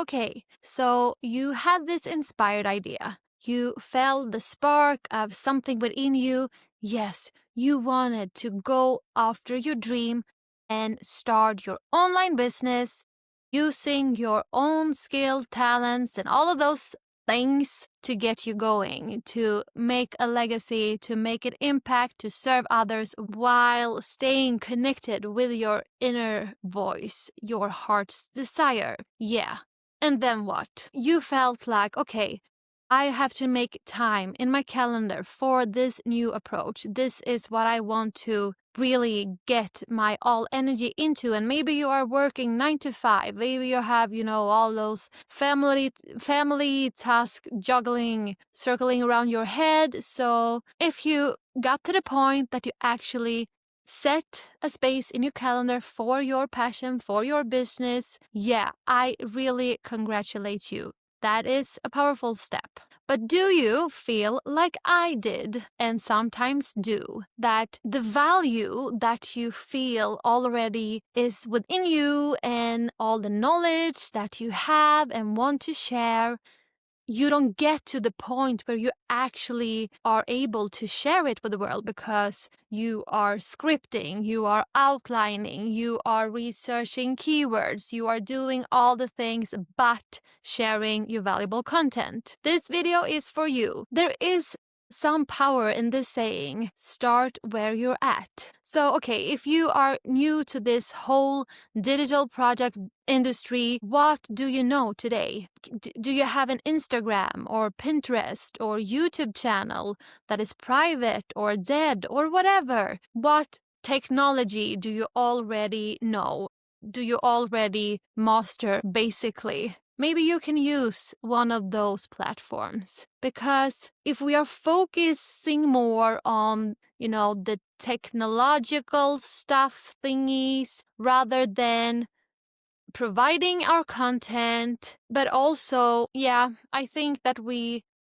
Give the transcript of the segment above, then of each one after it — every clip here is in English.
Okay, so you had this inspired idea. You felt the spark of something within you. Yes, you wanted to go after your dream and start your online business using your own skill, talents, and all of those things to get you going, to make a legacy, to make an impact, to serve others while staying connected with your inner voice, your heart's desire. Yeah. And then what? You felt like, okay, I have to make time in my calendar for this new approach. This is what I want to really get my all energy into. And maybe you are working 9 to 5. Maybe you have, all those family task juggling circling around your head. So if you got to the point that you actually set a space in your calendar for your passion, for your business, yeah, I really congratulate you. That is a powerful step. But do you feel like I did, and sometimes do, that the value that you feel already is within you and all the knowledge that you have and want to share, you don't get to the point where you actually are able to share it with the world because you are scripting, you are outlining, you are researching keywords, you are doing all the things but sharing your valuable content. This video is for you. There is some power in this saying, start where you're at. So, okay, if you are new to this whole digital project industry, what do you know today? Do you have an Instagram or Pinterest or YouTube channel that is private or dead or whatever? What technology do you already know? Do you already master basically? Maybe you can use one of those platforms, because if we are focusing more on, the technological stuff thingies rather than providing our content, but also, yeah, I think that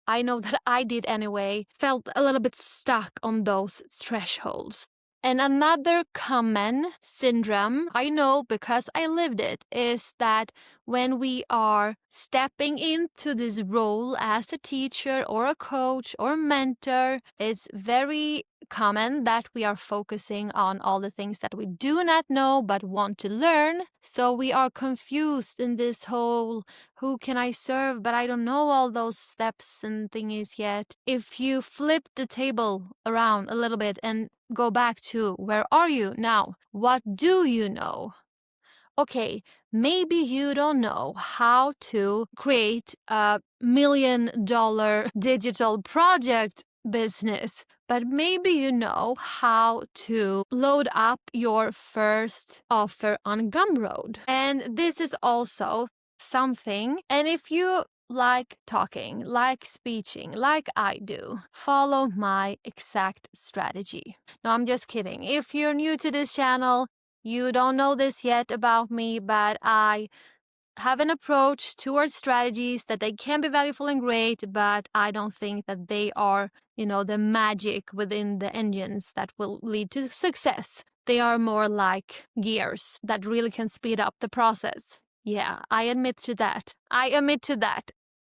I know that I did anyway, felt a little bit stuck on those thresholds. And another common syndrome, I know because I lived it, is that when we are stepping into this role as a teacher or a coach or mentor, it's very common that we are focusing on all the things that we do not know but want to learn. So we are confused in this whole, who can I serve, but I don't know all those steps and thingies yet. If you flip the table around a little bit and go back to, where are you now? What do you know? Okay, maybe you don't know how to create a $1 million digital project business, but maybe you know how to load up your first offer on Gumroad. And this is also something, and if you like talking, like speaking, like I do, follow my exact strategy. No, I'm just kidding. If you're new to this channel, you don't know this yet about me, but I have an approach towards strategies that they can be valuable and great, but I don't think that they are, the magic within the engines that will lead to success. They are more like gears that really can speed up the process. Yeah, I admit to that.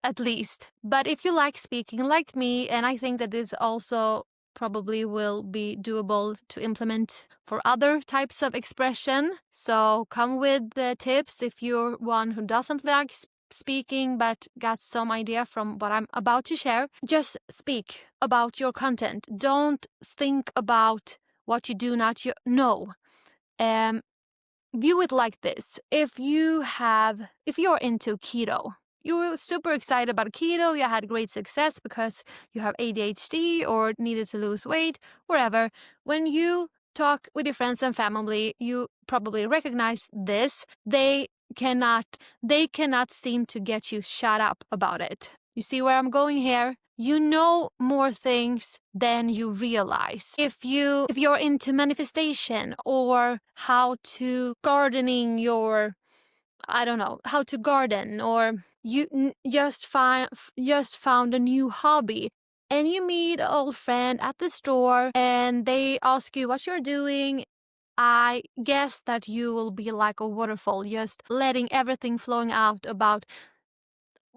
At least. But if you like speaking like me, and I think that this also probably will be doable to implement for other types of expression. So come with the tips if you're one who doesn't like speaking but got some idea from what I'm about to share. Just speak about your content. Don't think about what you do not know. View it like this. If you're into keto, you were super excited about keto, you had great success because you have ADHD or needed to lose weight, wherever. When you talk with your friends and family, you probably recognize this. They cannot seem to get you shut up about it. You see where I'm going here? You know more things than you realize. If you're into manifestation or how to gardening your, I don't know, how to garden, or you just found a new hobby, and you meet an old friend at the store and they ask you what you're doing, I guess that you will be like a waterfall, just letting everything flowing out about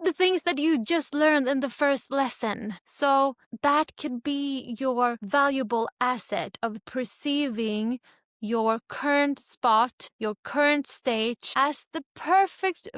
the things that you just learned in the first lesson. So that could be your valuable asset of perceiving your current spot, your current stage as the perfect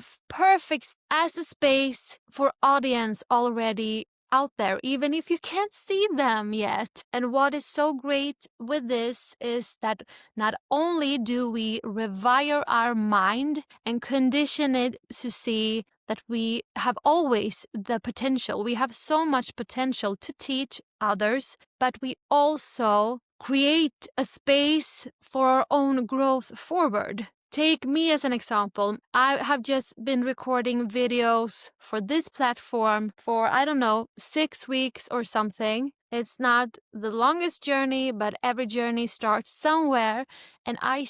as a space for audience already out there, even if you can't see them yet. And what is so great with this is that not only do we rewire our mind and condition it to see that we have always the potential, we have so much potential to teach others, but we also create a space for our own growth forward. Take me as an example. I have just been recording videos for this platform for, I don't know, 6 weeks or something. It's not the longest journey, but every journey starts somewhere. And I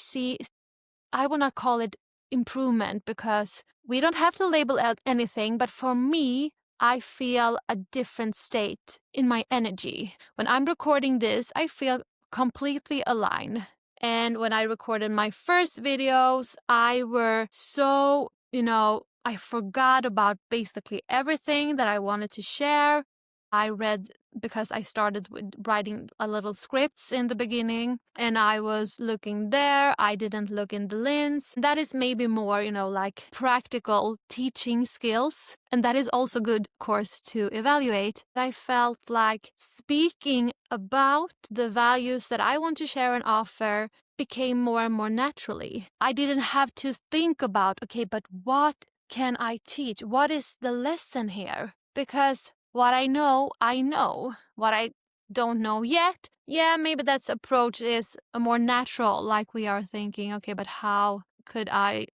will not call it improvement because we don't have to label out anything. But for me, I feel a different state in my energy. When I'm recording this, I feel completely aligned. And when I recorded my first videos, I were so, I forgot about basically everything that I wanted to share. I read because I started with writing a little scripts in the beginning and I was looking there. I didn't look in the lens. That is maybe more, like practical teaching skills. And that is also good, of course, to evaluate. I felt like speaking about the values that I want to share and offer became more and more naturally. I didn't have to think about, okay, but what can I teach? What is the lesson here? Because what I know, I know. What I don't know yet, yeah, maybe that approach is a more natural, like we are thinking, okay, but how could I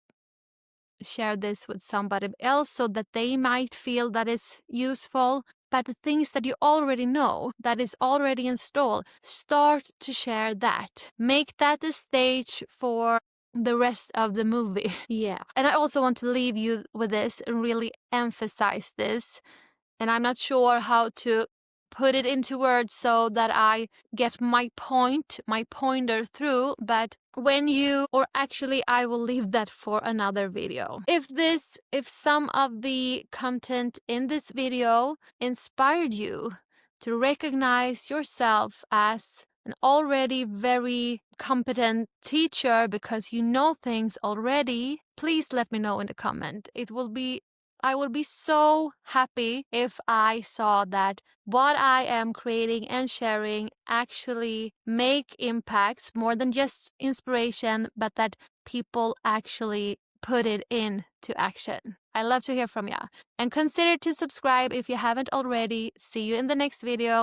share this with somebody else so that they might feel that is useful? But the things that you already know, that is already installed, start to share that. Make that the stage for the rest of the movie. Yeah. And I also want to leave you with this and really emphasize this. And I'm not sure how to put it into words so that I get my pointer through, but I will leave that for another video. If some of the content in this video inspired you to recognize yourself as an already very competent teacher because you know things already, please let me know in the comment. I would be so happy if I saw that what I am creating and sharing actually make impacts more than just inspiration, but that people actually put it into action. I love to hear from you. And consider to subscribe if you haven't already. See you in the next video.